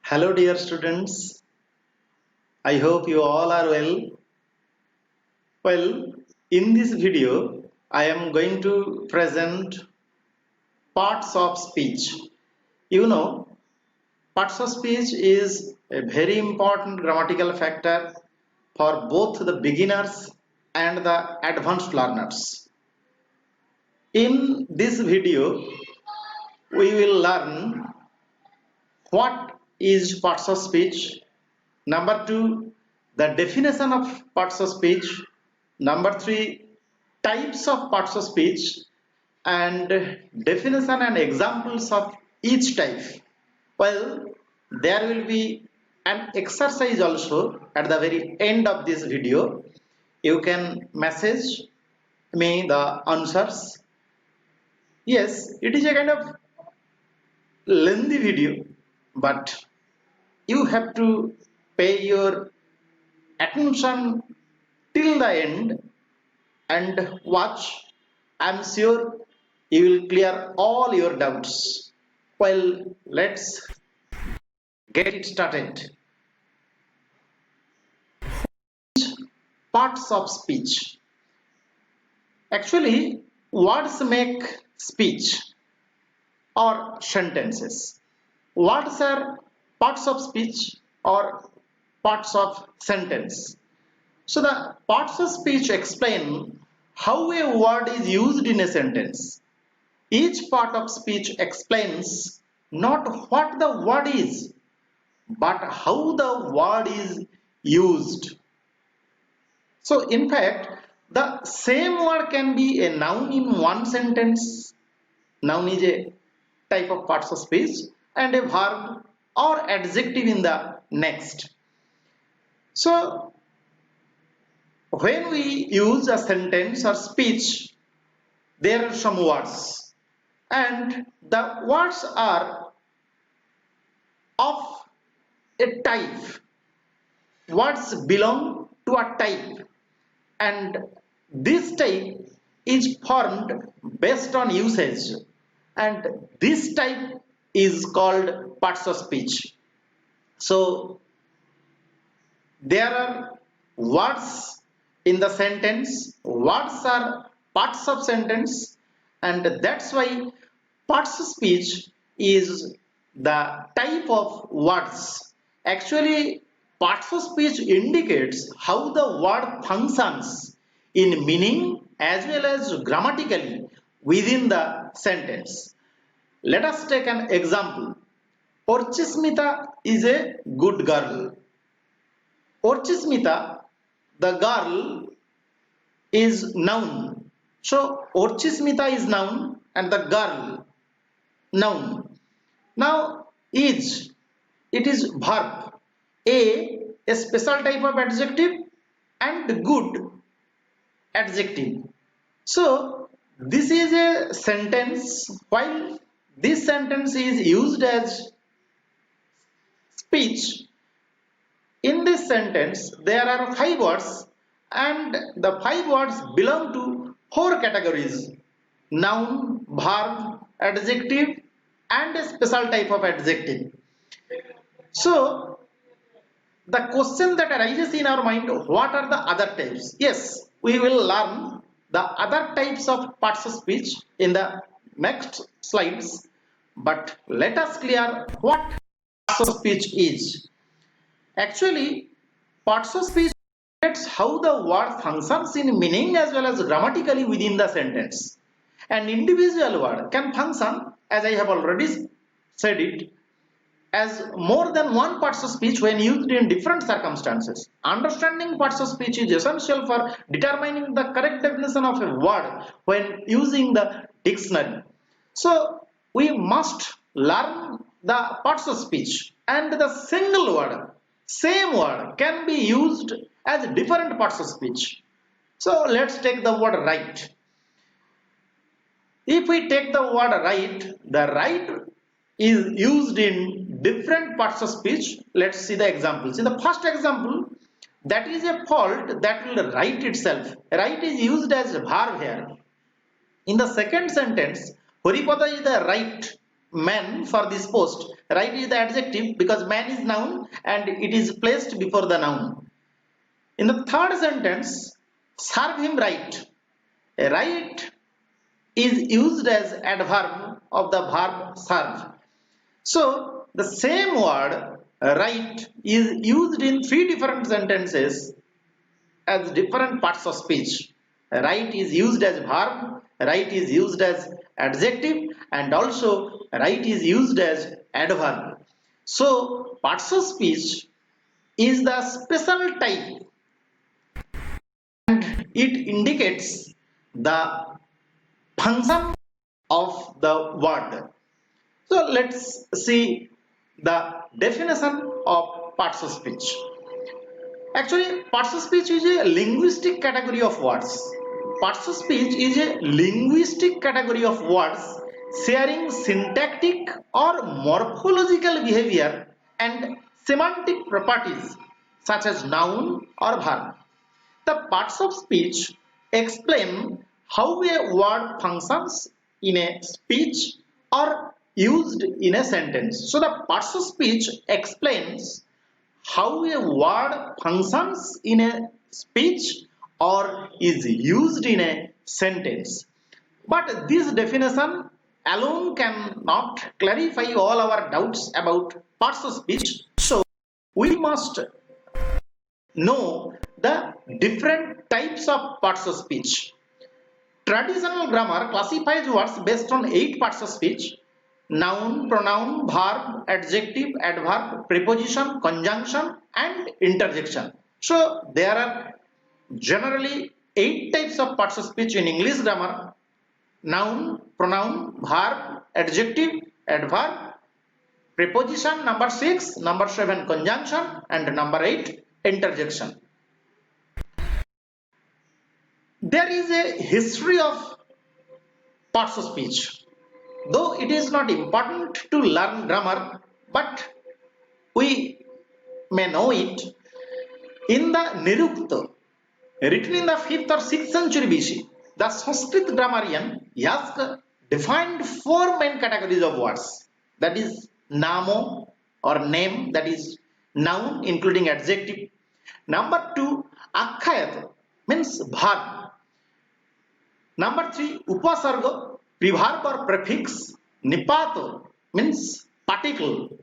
Hello dear students, I hope you all are well. Well, in this video, I am going to present parts of speech. You know, parts of speech is a very important grammatical factor for both the beginners and the advanced learners. In this video, we will learn what is parts of speech. Number 2, the definition of parts of speech. Number 3, types of parts of speech and definition and examples of each type. Well, there will be an exercise also at the very end of this video. You can message me the answers. Yes, it is a kind of lengthy video, but you have to pay your attention till the end and watch. I'm sure you will clear all your doubts. Well, let's get it started. Parts of speech. Actually, words make speech or sentences. Words are parts of speech or parts of sentence. So the parts of speech explain how a word is used in a sentence. Each part of speech explains not what the word is, but how the word is used. So in fact, the same word can be a noun in one sentence. Noun is a type of parts of speech, and a verb or adjective in the next. So when we use a sentence or speech, there are some words, and the words are of a type. Words belong to a type, and this type is formed based on usage, and this type is called parts of speech. So there are words in the sentence. Words are parts of sentence, and that's why parts of speech is the type of words. Actually, parts of speech indicates how the word functions in meaning as well as grammatically within the sentence. Let us take an example. Orchismita is a good girl. Orchismita, the girl, is noun. So Orchismita is noun and the girl noun. Now is, it is verb. A special type of adjective, and good adjective. So this is a sentence. While this sentence is used as speech, in this sentence there are 5 words, and the 5 words belong to 4 categories: noun, verb, adjective, and a special type of adjective. So the question that arises in our mind, what are the other types? Yes, we will learn the other types of parts of speech in the next slides, but let us clear what parts of speech is. Actually, parts of speech indicates how the word functions in meaning as well as grammatically within the sentence. An individual word can function, as I have already said it, as more than one parts of speech when used in different circumstances. Understanding parts of speech is essential for determining the correct definition of a word when using the dictionary. So we must learn the parts of speech, and the single word, same word, can be used as different parts of speech. So let's take the word right. If we take the word right, the right is used in different parts of speech. Let's see the examples. In the first example, that is a fault that will right itself. Right is used as a verb here. In the second sentence, Haripada is the right man for this post. Right is the adjective because man is noun and it is placed before the noun. In the third sentence, serve him right. Right is used as adverb of the verb serve. So the same word right is used in three different sentences as different parts of speech. Right is used as verb, right is used as adjective, and also right is used as adverb. So parts of speech is the special type and it indicates the function of the word. So let's see the definition of parts of speech. Actually, parts of speech is a linguistic category of words. Parts of speech is a linguistic category of words sharing syntactic or morphological behavior and semantic properties such as noun or verb. The parts of speech explain how a word functions in a speech or used in a sentence. So the parts of speech explains how a word functions in a speech or is used in a sentence. But this definition alone cannot clarify all our doubts about parts of speech. So we must know the different types of parts of speech. Traditional grammar classifies words based on 8 parts of speech: noun, pronoun, verb, adjective, adverb, preposition, conjunction, and interjection. So there are generally 8 types of parts of speech in English grammar: noun, pronoun, verb, adjective, adverb, preposition, number 6, number 7 conjunction, and number 8 interjection. There is a history of parts of speech. Though it is not important to learn grammar, but we may know it. In the Nirukta, written in the 5th or 6th century BC, the Sanskrit grammarian Yask defined 4 main categories of words. That is namo or name, that is noun including adjective. Number 2, akhayat means verb. Number 3, upasarga, preverb or prefix. Nipato means particle,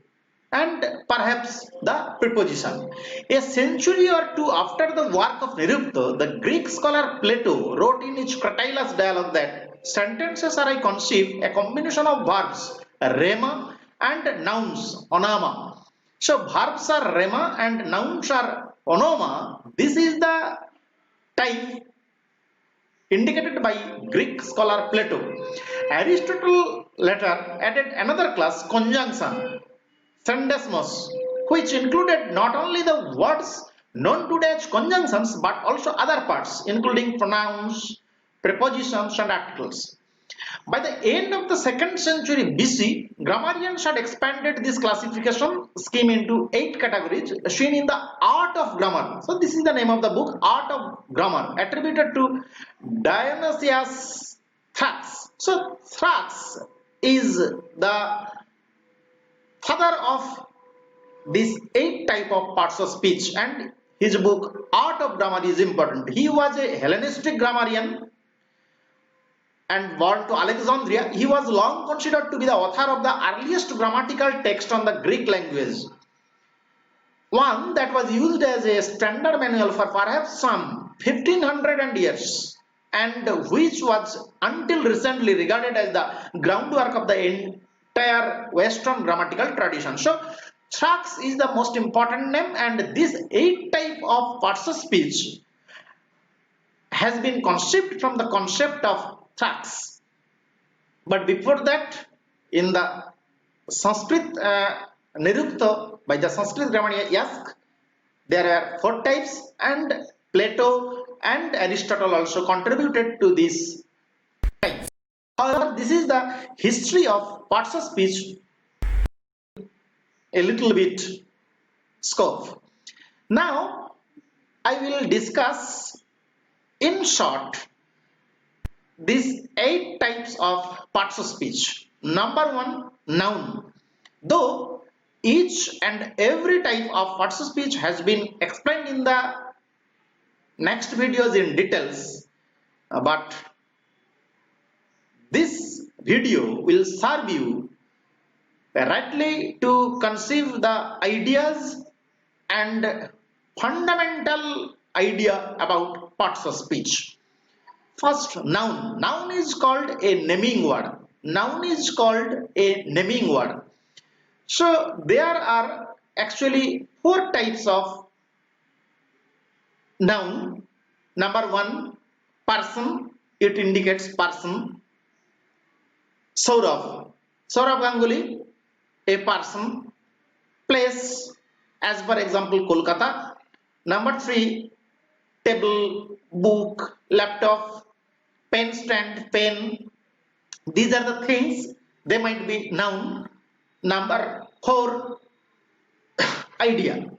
and perhaps the preposition. A century or two after the work of Nirukta, the Greek scholar Plato wrote in his Cratylus dialogue that sentences are, I conceive, a combination of verbs, rema, and nouns, onama. So verbs are rema and nouns are onoma. This is the type indicated by Greek scholar Plato. Aristotle later added another class, conjunction, syndesmos, which included not only the words known today as conjunctions but also other parts including pronouns, prepositions, and articles. By the end of the 2nd century BC, grammarians had expanded this classification scheme into 8 categories seen in the Art of Grammar. So this is the name of the book, Art of Grammar, attributed to Dionysius Thrax. So Thrax is the father of these 8 type of parts of speech, and his book Art of Grammar is important. He was a Hellenistic grammarian and born to Alexandria. He was long considered to be the author of the earliest grammatical text on the Greek language, one that was used as a standard manual for perhaps some 1500 years, and which was until recently regarded as the groundwork of the entire Western grammatical tradition. So Thrax is the most important name, and this 8 type of parts of speech has been conceived from the concept of Thrax. But before that, in the Sanskrit Nirukta by the Sanskrit grammarian Yask, there are 4 types, and Plato and Aristotle also contributed to this type. However, this is the history of parts of speech, a little bit scope. Now I will discuss in short these 8 types of parts of speech. Number one, noun. Though each and every type of parts of speech has been explained in the next videos in details, but this video will serve you rightly to conceive the ideas and fundamental idea about parts of speech. First, noun. Noun is called a naming word. Noun is called a naming word. So there are actually four types of noun. Number one, person. It indicates person. Saurav. Saurav Ganguly, a person. Place, as per example, Kolkata. Number three, table, book, laptop, pen stand, pen. These are the things, they might be noun. Number four, idea.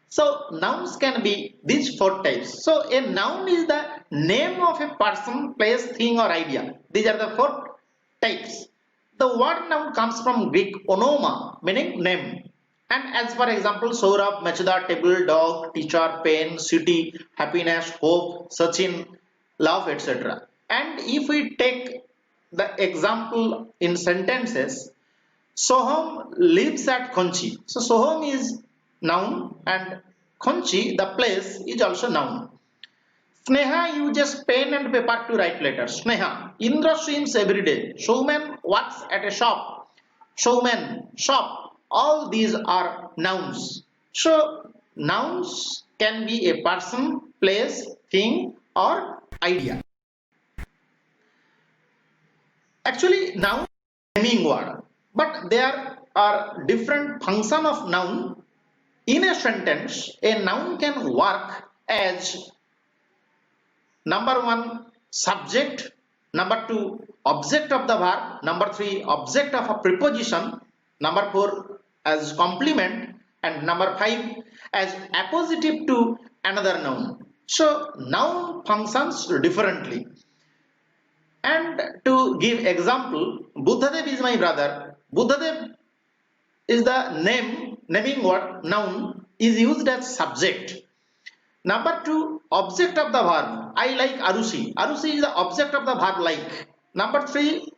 So nouns can be these four types. So a noun is the name of a person, place, thing or idea. These are the four types. The word noun comes from Greek onoma, meaning name. And as for example, Saurabh, Machuda, table, dog, teacher, pen, city, happiness, hope, Sachin, love, etc. And if we take the example in sentences, Soham lives at Konchi. So Soham is noun and Konchi, the place, is also noun. Sneha uses pen and paper to write letters. Sneha. Indra swims every day. Showman works at a shop. Showman, shop. All these are nouns. So nouns can be a person, place, thing or idea. Actually, noun is a naming word, but there are different functions of noun. In a sentence, a noun can work as number one, subject, number two, object of the verb, number three, object of a preposition, number four, as complement, and number five, as appositive to another noun. So, noun functions differently. And to give example, Buddhadev is my brother. Buddhadev is the naming word, noun, is used as subject. Number two, object of the verb. I like Arushi. Arushi is the object of the verb like. Number three,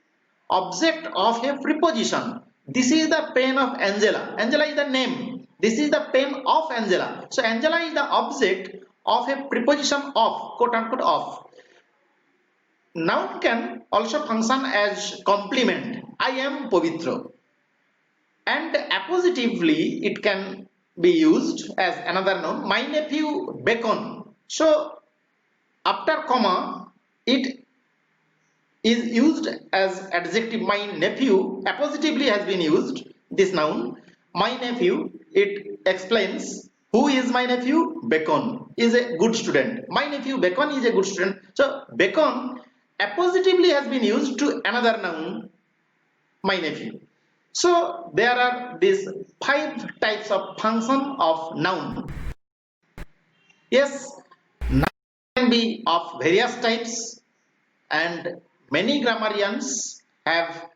object of a preposition. This is the pen of Angela. Angela is the name. This is the pen of Angela. So Angela is the object of a preposition of, quote unquote of. Noun can also function as complement. I am Povitra. And appositively, it can be used as another noun. My nephew Bacon. So after comma, it is used as adjective. My nephew appositively has been used, this noun. My nephew, it explains who is my nephew. Bacon is a good student. My nephew Bacon is a good student. So Bacon appositively has been used to another noun, my nephew. So there are these five types of function of noun. Yes, noun can be of various types, and many grammarians have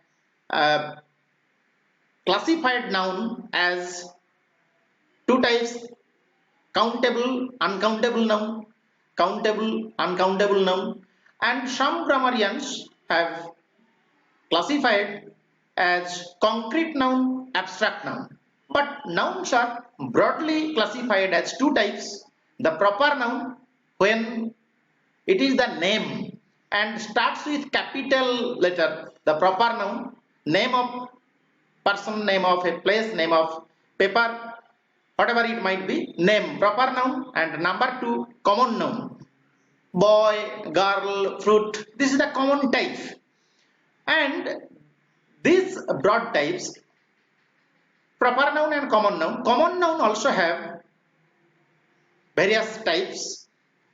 classified noun as two types: countable, uncountable noun, countable, uncountable noun, and some grammarians have classified as concrete noun, abstract noun. But nouns are broadly classified as two types: the proper noun, when it is the name and starts with capital letter, the proper noun, name of person, name of a place, name of paper, whatever it might be, name, proper noun. And number two, common noun, boy, girl, fruit. This is the common type. And these broad types, proper noun and common noun also have various types: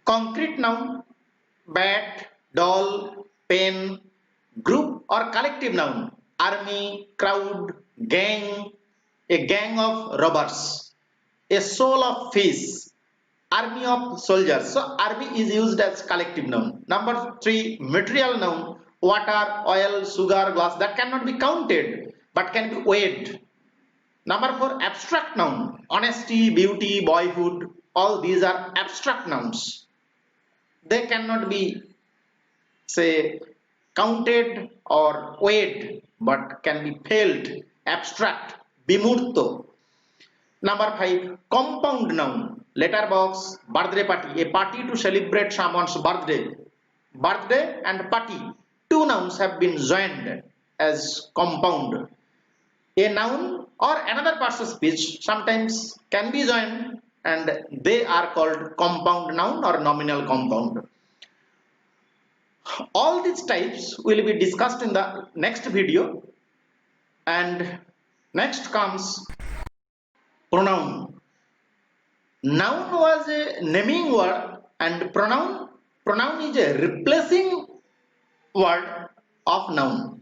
concrete noun, bat, doll, pen; group or collective noun, army, crowd, gang, a gang of robbers, a soul of fish, army of soldiers. So army is used as collective noun. Number three, material noun, water, oil, sugar, glass, that cannot be counted but can be weighed. Number 4, abstract noun. Honesty, beauty, boyhood, all these are abstract nouns. They cannot be, say, counted or weighed but can be felt, abstract, bimurto. Number 5, compound noun. Letterbox, birthday party, a party to celebrate someone's birthday. Birthday and party, two nouns have been joined as compound. A noun or another part of speech sometimes can be joined and they are called compound noun or nominal compound. All these types will be discussed in the next video, and next comes pronoun. Noun was a naming word and pronoun is a replacing word of noun.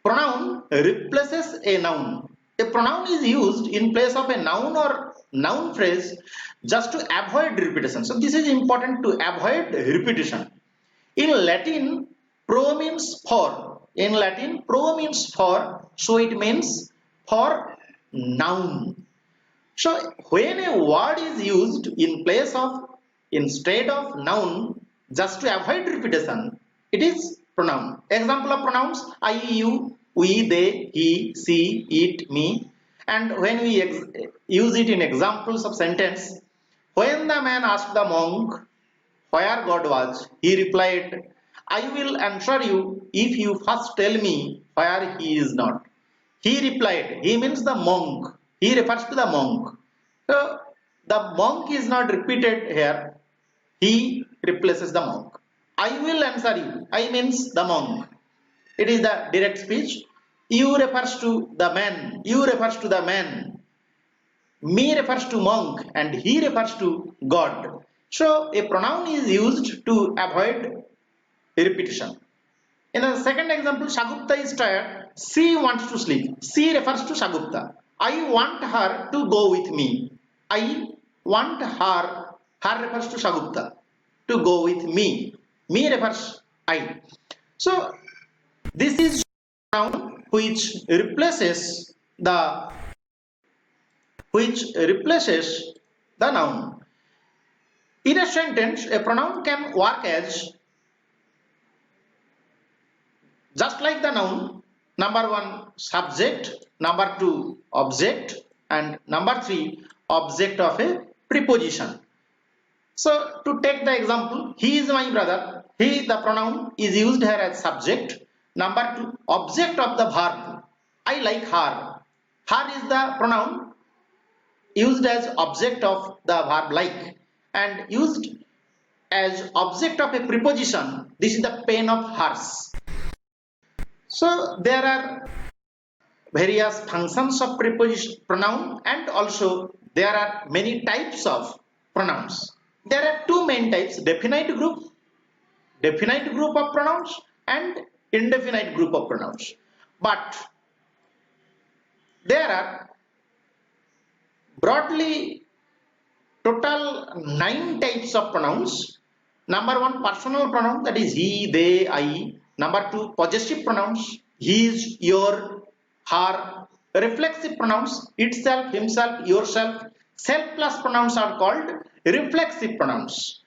Pronoun replaces a noun. A pronoun is used in place of a noun or noun phrase just to avoid repetition. So this is important to avoid repetition. In Latin, pro means for. In Latin, pro means for, so it means for noun. So when a word is used in place of, instead of noun, just to avoid repetition, it is pronoun. Example of pronouns: I, you, we, they, he, she, it, me. And when we use it in examples of sentence, when the man asked the monk where God was, he replied, I will answer you if you first tell me where he is not. He replied, he means the monk. He refers to the monk. So the monk is not repeated here. He replaces the monk. I will answer you. I means the monk. It is the direct speech. You refers to the man. You refers to the man. Me refers to monk and he refers to God. So a pronoun is used to avoid repetition. In the second example, Shagupta is tired. She wants to sleep. She refers to Shagupta. I want her to go with me. I want her. Her refers to Shagupta. To go with me. Me refers I. So this is pronoun which replaces the noun. In a sentence, a pronoun can work as just like the noun. Number 1, subject. Number 2, object. And number 3, object of a preposition. So to take the example, he is my brother. He, the pronoun, is used here as subject. Number 2, object of the verb. I like her. Her is the pronoun used as object of the verb like, and used as object of a preposition. This is the pen of hers. So there are various functions of preposition pronoun, and also there are many types of pronouns. There are two main types: definite group of pronouns and indefinite group of pronouns. But there are broadly total 9 types of pronouns. Number 1, personal pronoun, that is he, they, I. Number 2, possessive pronouns, his, your, her. Reflexive pronouns, itself, himself, yourself. Self plus pronouns are called reflexive pronouns.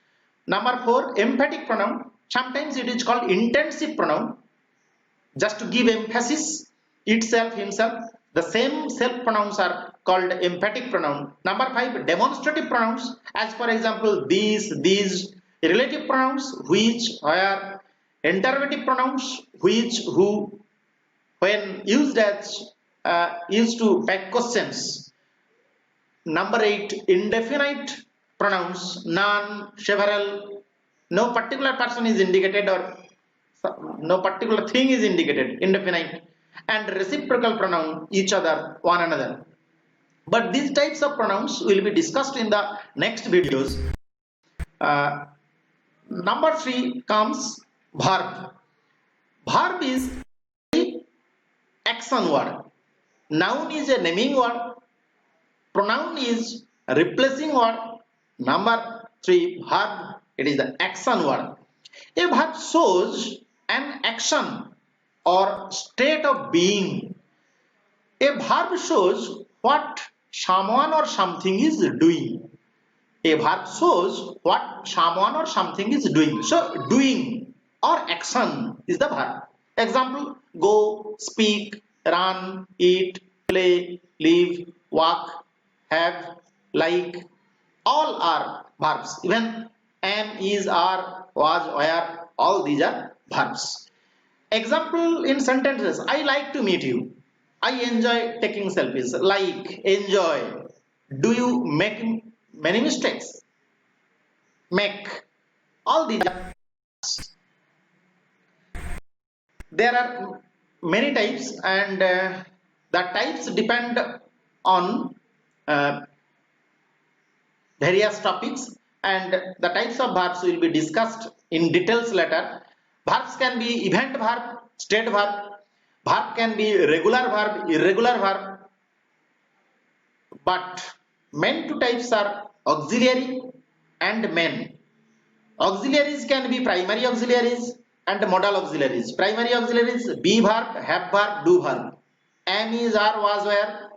Number 4, emphatic pronoun. Sometimes it is called intensive pronoun, just to give emphasis. Itself, himself. The same self pronouns are called emphatic pronoun. Number 5, demonstrative pronouns, as for example these, relative pronouns, which, where, interrogative pronouns, which, who, when used as used to beg questions. Number 8, indefinite pronouns, none, several. No particular person is indicated or no particular thing is indicated, indefinite. And reciprocal pronoun, each other, one another. But these types of pronouns will be discussed in the next videos. Number 3 comes verb. Verb is action word. Noun is a naming word. Pronoun is a replacing word. Number 3, verb. It is the action word. A verb shows an action or state of being. A verb shows what someone or something is doing. A verb shows what someone or something is doing. So doing or action is the verb. Example: go, speak, run, eat, play, live, walk, have, like, all are verbs. Even am, is, are, was, were, all these are verbs. Example in sentences: I like to meet you. I enjoy taking selfies. Like, enjoy. Do you make many mistakes? Make. All these are. There are many types, and the types depend on uh, various topics, and the types of verbs will be discussed in details later. Verbs can be event verb, state verb. Verb can be regular verb, irregular verb. But main two types are auxiliary and main. Auxiliaries can be primary auxiliaries and modal auxiliaries. Primary auxiliaries: be verb, have verb, do verb. Am, is, are, was, were,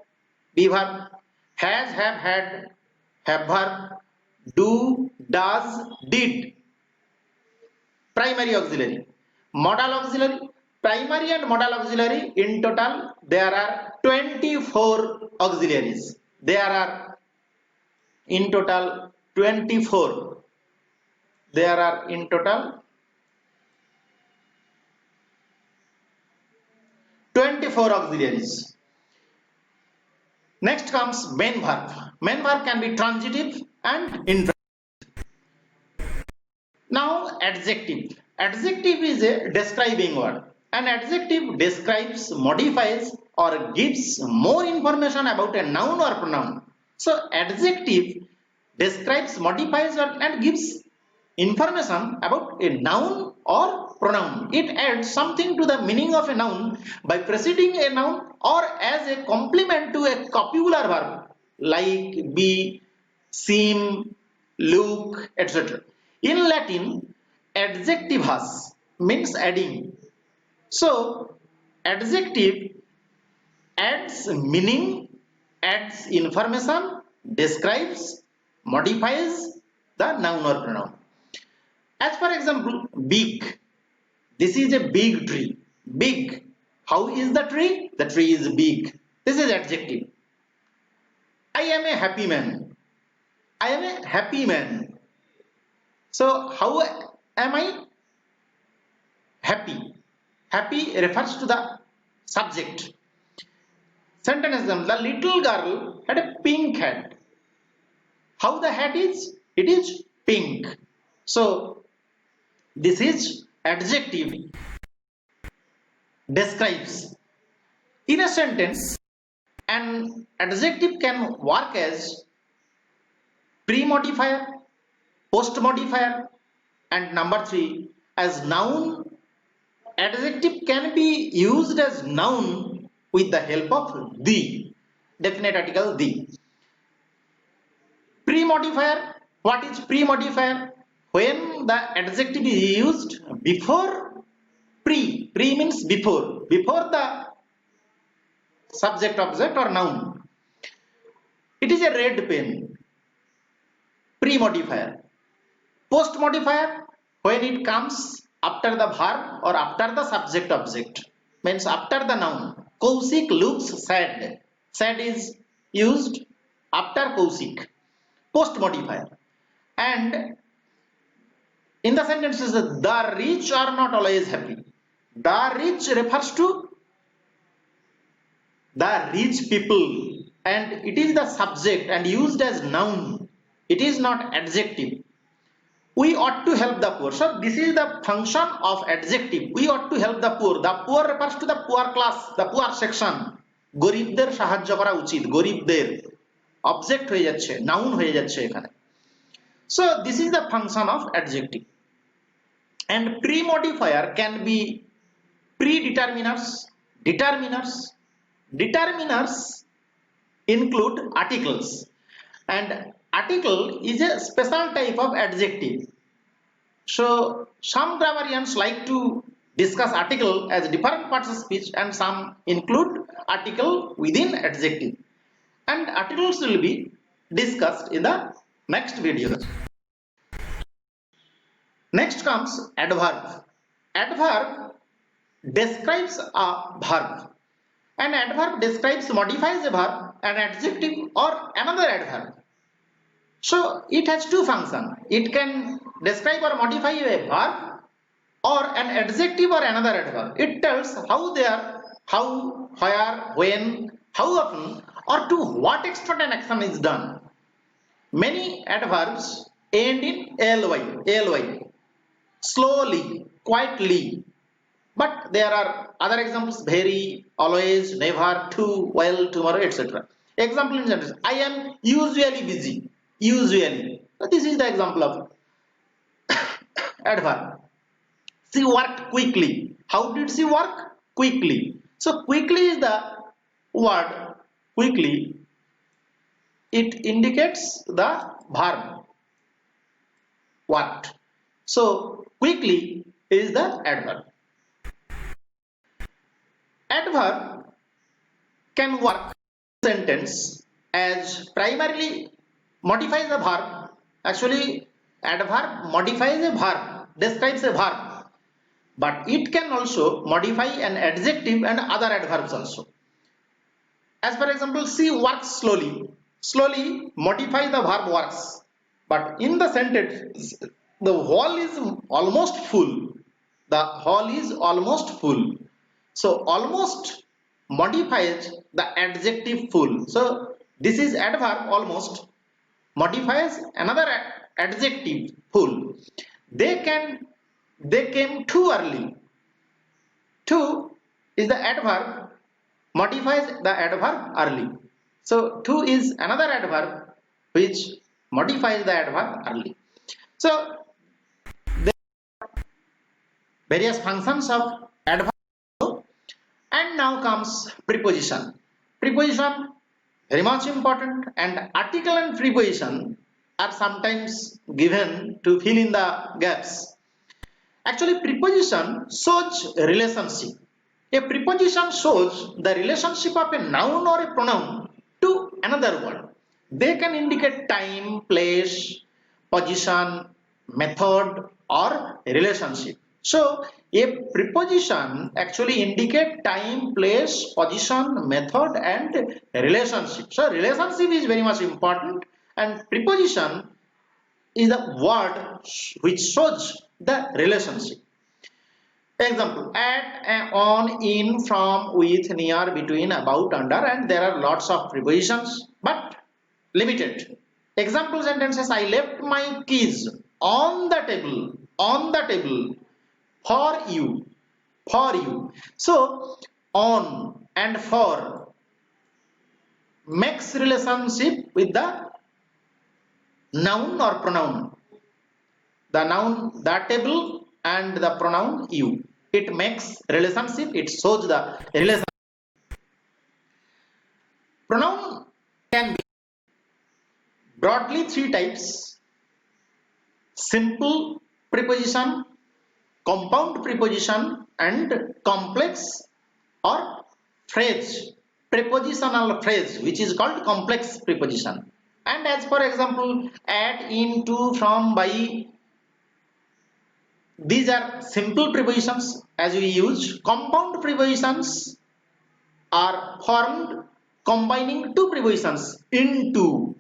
be verb. Has, have, had, have verb. Do, does, did. Primary auxiliary. Modal auxiliary. Primary and modal auxiliary, in total there are 24 auxiliaries. There are in total 24. There are in total 24 auxiliaries. Next comes main verb. Main verb can be transitive and intransitive. Now adjective. Adjective is a describing word. An adjective describes, modifies, or gives more information about a noun or pronoun. So adjective describes, modifies, and gives information about a noun or pronoun. It adds something to the meaning of a noun by preceding a noun or as a complement to a copular verb like be, seem, look, etc. In Latin, adjectivus means adding. So adjective adds meaning, adds information, describes, modifies the noun or pronoun. As for example, big. This is a big tree. Big. How is the tree? The tree is big. This is adjective. I am a happy man. I am a happy man. So how am I happy? Happy refers to the subject. Sentence example: the little girl had a pink hat. How the hat is? It is pink. So this is adjective, describes. In a sentence, an adjective can work as pre-modifier, post-modifier, and number 3 as noun. Adjective can be used as noun with the help of the, definite article the. Pre-modifier. What is pre-modifier? When the adjective is used before pre means before the subject, object, or noun. It is a red pen. Pre-modifier. Post-modifier, when it comes after the verb or after the subject, object, means after the noun. Kaushik looks sad. Sad is used after Kaushik. Post-modifier. And in the sentences, the rich are not always happy. The rich refers to the rich people, and it is the subject and used as noun. It is not adjective. We ought to help the poor. So this is the function of adjective. We ought to help the poor. The poor refers to the poor class, the poor section. গরিবদের সাহায্য করা উচিত, গরিবদের object হয়ে যাচ্ছে, noun হয়ে যাচ্ছে এখানে। So this is the function of adjective. And pre-modifier can be predeterminers, determiners. Determiners include articles, and article is a special type of adjective. So some grammarians like to discuss article as different parts of speech, and some include article within adjective. And articles will be discussed in the next video. Next comes adverb. Adverb describes a verb. An adverb describes, modifies a verb, an adjective or another adverb. So it has two functions. It can describe or modify a verb or an adjective or another adverb. It tells how they are, how, where, when, how often, or to what extent an action is done. Many adverbs end in ly, slowly, quietly. But there are other examples: very, always, never, to, well, tomorrow, etc. Example in sentence: I am usually busy. Usually. So this is the example of adverb. She worked quickly. How did she work? Quickly. So quickly is the word. Quickly. It indicates the verb. Worked. So quickly is the adverb. Adverb can work in a sentence as primarily modifies a verb. Actually, adverb modifies a verb, describes a verb, but it can also modify an adjective and other adverbs also. As for example, she works slowly. Slowly modifies the verb works, but in the sentence the hall is almost full. The hall is almost full. So almost modifies the adjective full. So this is adverb almost modifies another adjective full. They came too early. Too is the adverb, modifies the adverb early. So too is another adverb which modifies the adverb early. So there are various functions of adverb. And now comes preposition. Preposition very much important, and article and preposition are sometimes given to fill in the gaps. Actually, preposition shows relationship. A preposition shows the relationship of a noun or a pronoun to another word. They can indicate time, place, position, method, or relationship. So a preposition actually indicate time, place, position, method, and relationship. So relationship is very much important, and preposition is the word which shows the relationship. Example: at, on, in, from, with, near, between, about, under, and there are lots of prepositions, but limited. Example sentences: I left my keys on the table for you, for you. So on and for makes relationship with the noun or pronoun. The noun, the table, and the pronoun you. It makes relationship, it shows the relationship. Pronoun can be broadly three types: simple preposition, compound preposition, and complex or phrase, prepositional phrase, which is called complex preposition. And as for example, at, in, to, from, by, these are simple prepositions as we use. Compound prepositions are formed combining two prepositions: into,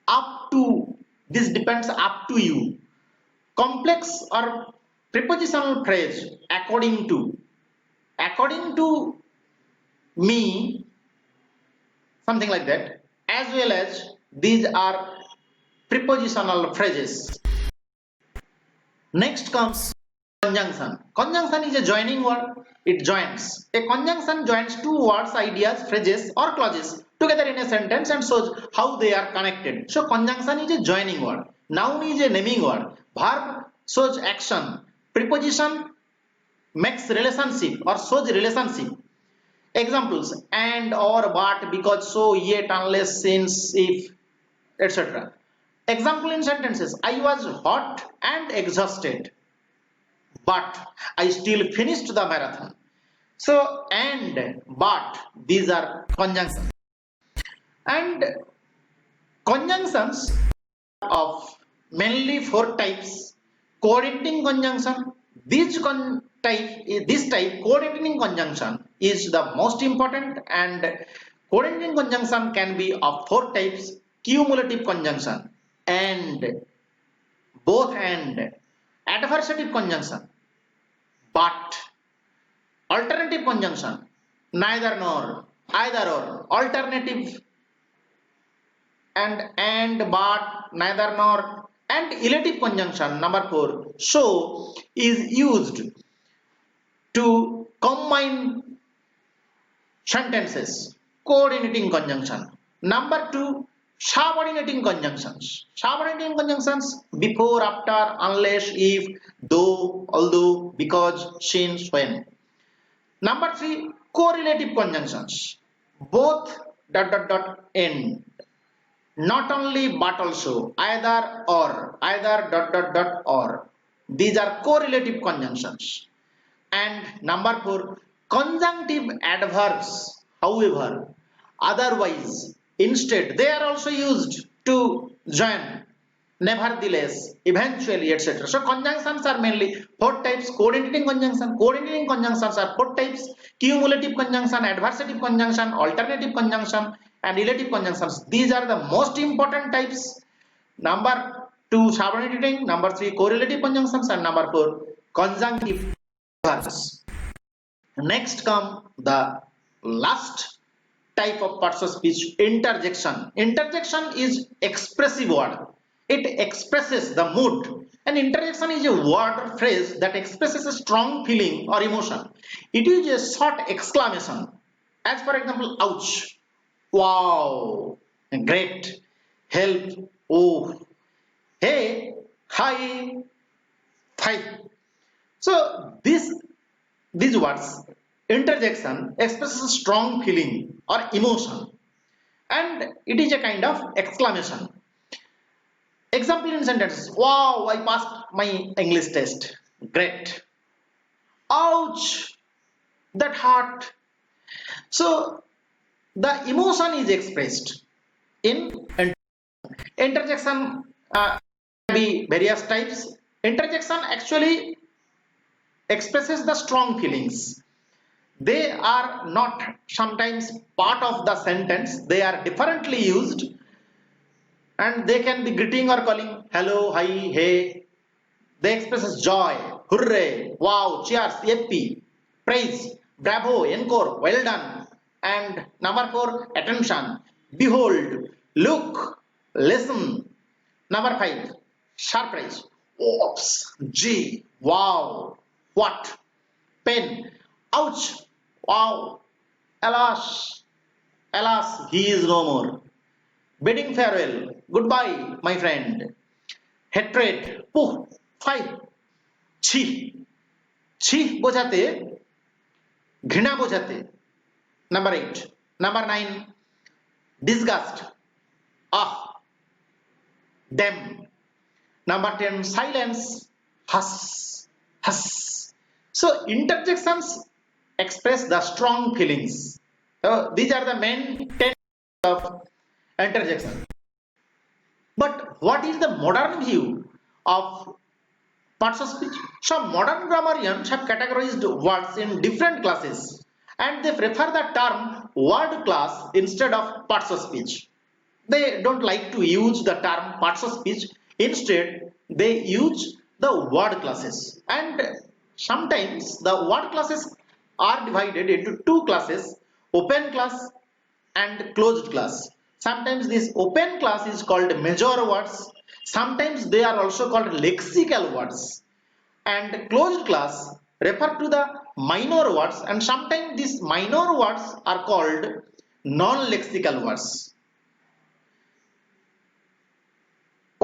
up to. This depends, up to you. Complex or prepositional phrase: according to me, something like that. As well as these are prepositional phrases. Next comes conjunction. Conjunction is a joining word. It joins. A conjunction joins two words, ideas, phrases, or clauses together in a sentence and shows how they are connected. So conjunction is a joining word. Noun is a naming word. Verb shows action. Preposition makes relationship or shows relationship. Examples: and, or, but, because, so, yet, unless, since, if, etc. Example in sentences: I was hot and exhausted, but I still finished the marathon. So and, but, these are conjunctions. And conjunctions of mainly four types. Coordinating conjunction. This type coordinating conjunction is the most important, and coordinating conjunction can be of four types: cumulative conjunction, and, both and, adversative conjunction, but, alternative conjunction, neither nor, either or, alternative, and, but, neither nor, and elative conjunction number 4 so is used to combine sentences. Coordinating conjunction number 2, subordinating conjunctions. Subordinating conjunctions: before, after, unless, if, though, although, because, since, when. Number 3, correlative conjunctions: both, end, not only but also, either or, or. These are correlative conjunctions. And number 4, conjunctive adverbs, however, otherwise, instead, they are also used to join, nevertheless, eventually, etc. So conjunctions are mainly four types. Coordinating conjunctions are four types: cumulative conjunction, adversative conjunction, alternative conjunction, and relative conjunctions. These are the most important types. Number 2, subordinating; number 3, correlative conjunctions; and number 4, conjunctive verbs. Next come the last type of parts of speech: interjection. Interjection is expressive word. It expresses the mood. An interjection is a word or phrase that expresses a strong feeling or emotion. It is a short exclamation, as for example, ouch, wow, great, help, oh, hey, hi, hi. So these words, interjection, expresses a strong feeling or emotion, and it is a kind of exclamation. Example in sentences: wow, I passed my English test. Great. Ouch, that hurt. So the emotion is expressed in interjection. Can be various types. Interjection actually expresses the strong feelings. They are not sometimes part of the sentence. They are differently used, and they can be greeting or calling: hello, hi, hey. They expresses joy, hooray, wow, cheers, yippee, praise, bravo, encore, well done. And number 4, attention, behold, look, listen. Number 5, surprise, oops, gee, wow, what, pain, ouch, wow, alas, alas, he is no more. Bidding farewell, goodbye, my friend. Hatred, puh, fight, ছি, ছি বোঝাতে, ঘৃণা বোঝাতে। Number 8. Number 9, disgust, ah, damn. Number 10, silence, hush, hush. So interjections express the strong feelings. These are the main 10 of interjection. But what is the modern view of parts of speech? So modern grammarians have categorized words in different classes, and they prefer the term word class instead of parts of speech. They don't like to use the term parts of speech. Instead, they use the word classes. And sometimes the word classes are divided into two classes: open class and closed class. Sometimes this open class is called major words. Sometimes they are also called lexical words. And closed class refer to the minor words, and sometimes these minor words are called non-lexical words.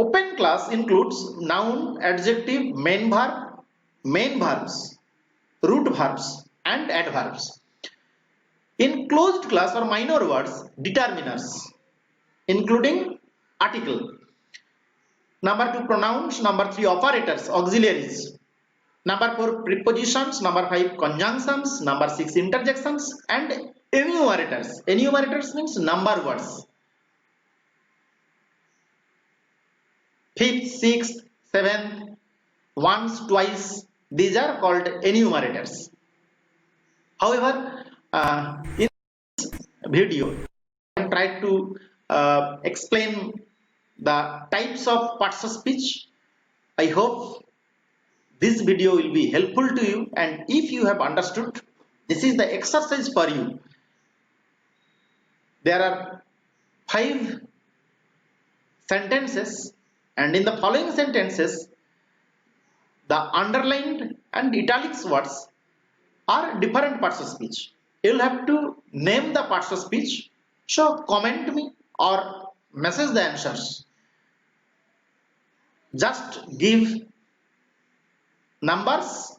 Open class includes noun, adjective, main verb, main verbs, root verbs, and adverbs. In closed class or minor words, determiners, including article. Number 2, pronouns. Number 3, operators, auxiliaries. Number 4 prepositions, number 5 conjunctions, number 6 interjections and enumerators. Enumerators means number words. 5th, 6th, 7th, once, twice, these are called enumerators. However, in this video, I am trying to explain the types of parts of speech. I hope this video will be helpful to you, and if you have understood, this is the exercise for you. There are 5 sentences, and in the following sentences, the underlined and italics words are different parts of speech. You will have to name the parts of speech. So comment me or message the answers. Just give numbers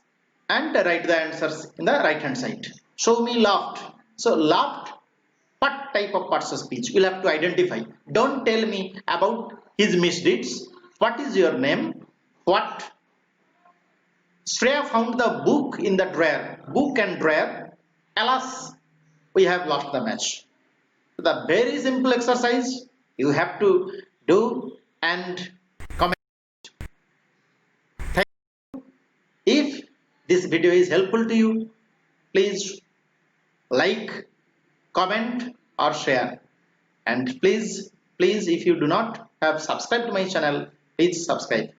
and write the answers in the right hand side. Show me laughed. So laughed, what type of parts of speech? We'll have to identify. Don't tell me about his misdeeds. What is your name? What? Shreya found the book in the drawer. Book and drawer. Alas, we have lost the match. The very simple exercise you have to do and comment. Thank you. If this video is helpful to you, please like, comment or share. And please, if you do not have subscribed to my channel, please subscribe.